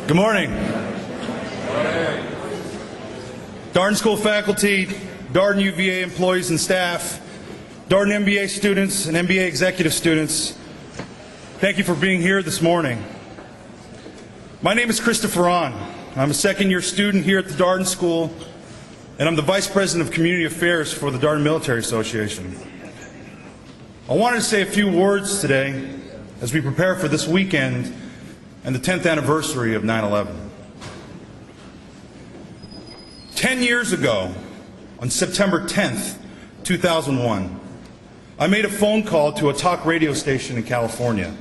Good morning. Darden School faculty, Darden UVA employees and staff, Darden MBA students and MBA executive students, thank you for being here this morning. My name is Christopher. I'm a second-year student here at the Darden School, and I'm the Vice President of Community Affairs for the Darden Military Association. I wanted to say a few words today as we prepare for this weekend and the 10th anniversary of 9/11. 10 years ago, on September 10th, 2001, I made a phone call to a talk radio station in California.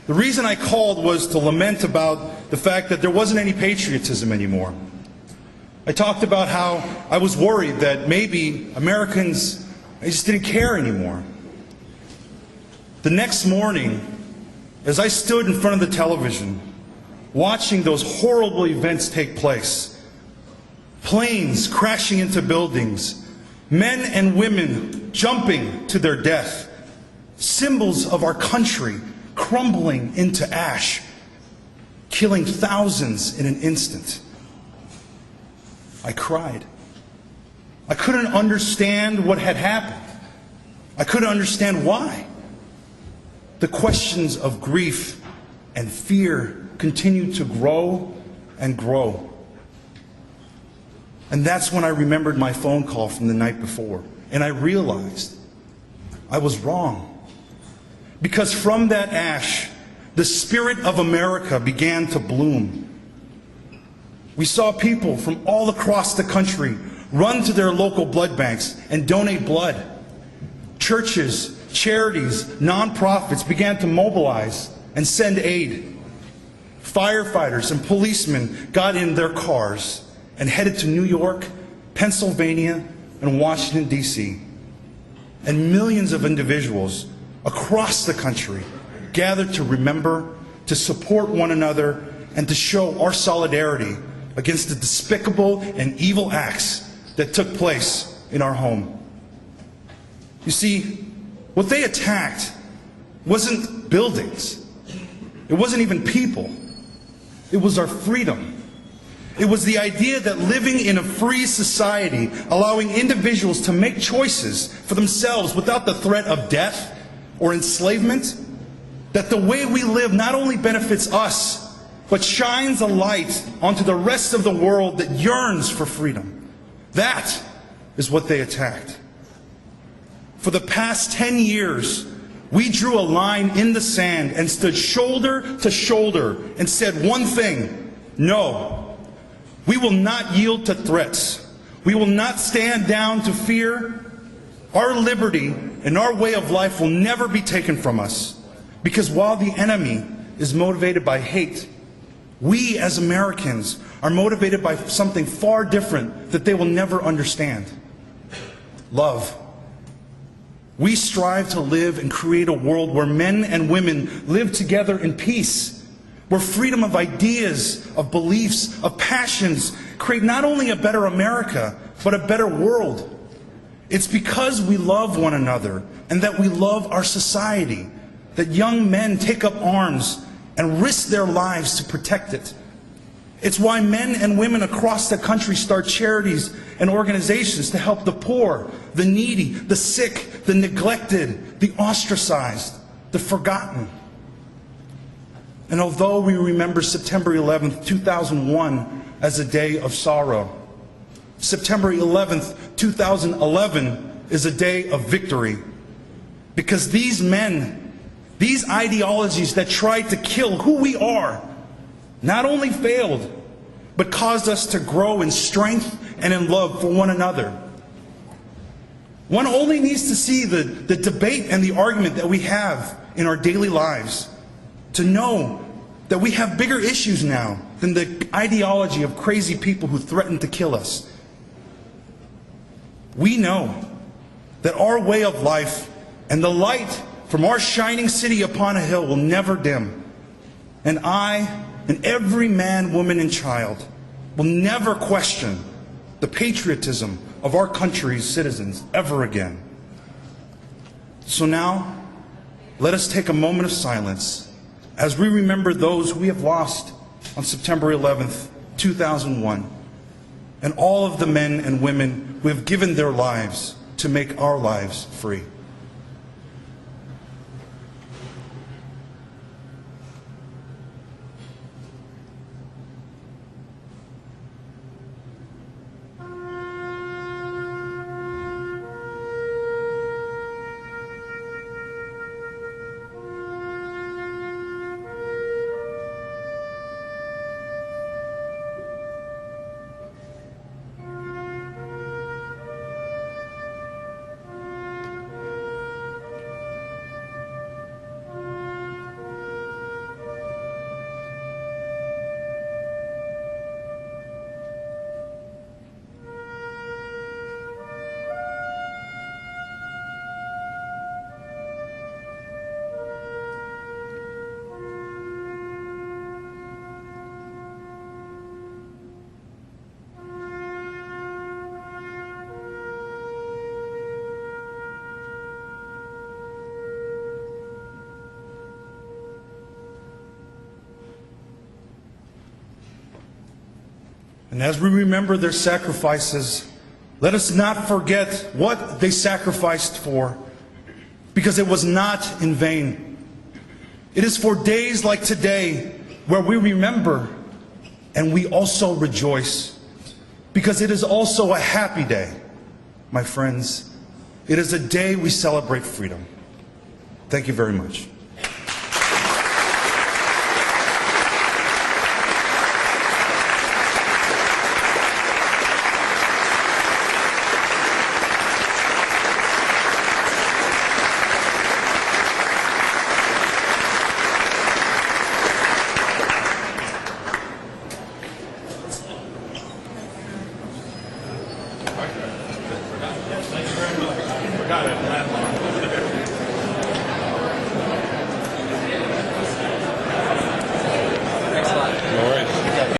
The reason I called was to lament about the fact that there wasn't any patriotism anymore. I talked about how I was worried that maybe Americans just didn't care anymore. The next morning, as I stood in front of the television, watching those horrible events take place, planes crashing into buildings, men and women jumping to their death, symbols of our country crumbling into ash, killing thousands in an instant, I cried. I couldn't understand what had happened. I couldn't understand why. The questions of grief and fear continued to grow and grow. And that's when I remembered my phone call from the night before. And I realized I was wrong. Because from that ash, the spirit of America began to bloom. We saw people from all across the country run to their local blood banks and donate blood. Churches, charities, nonprofits began to mobilize and send aid. Firefighters and policemen got in their cars and headed to New York, Pennsylvania, and Washington, D.C. And millions of individuals across the country gathered to remember, to support one another, and to show our solidarity against the despicable and evil acts that took place in our home. You see, what they attacked wasn't buildings. It wasn't even people. It was our freedom. It was the idea that living in a free society, allowing individuals to make choices for themselves without the threat of death or enslavement, that the way we live not only benefits us, but shines a light onto the rest of the world that yearns for freedom. That is what they attacked. For the past 10 years, we drew a line in the sand and stood shoulder to shoulder and said one thing: no, we will not yield to threats. We will not stand down to fear. Our liberty and our way of life will never be taken from us. Because while the enemy is motivated by hate, we as Americans are motivated by something far different that they will never understand: love. We strive to live and create a world where men and women live together in peace, where freedom of ideas, of beliefs, of passions create not only a better America, but a better world. It's because we love one another and that we love our society that young men take up arms and risk their lives to protect it. It's why men and women across the country start charities and organizations to help the poor, the needy, the sick, the neglected, the ostracized, the forgotten. And although we remember September 11th, 2001 as a day of sorrow, September 11th, 2011 is a day of victory. Because these men, these ideologies that tried to kill who we are, not only failed, but caused us to grow in strength and in love for one another. One only needs to see the debate and the argument that we have in our daily lives to know that we have bigger issues now than the ideology of crazy people who threaten to kill us. We know that our way of life and the light from our shining city upon a hill will never dim. And I and every man, woman, and child will never question the patriotism of our country's citizens ever again. So now, let us take a moment of silence as we remember those we have lost on September 11th, 2001, and all of the men and women who have given their lives to make our lives free. And as we remember their sacrifices, let us not forget what they sacrificed for, because it was not in vain. It is for days like today where we remember and we also rejoice, because it is also a happy day, my friends. It is a day we celebrate freedom. Thank you very much. Got it.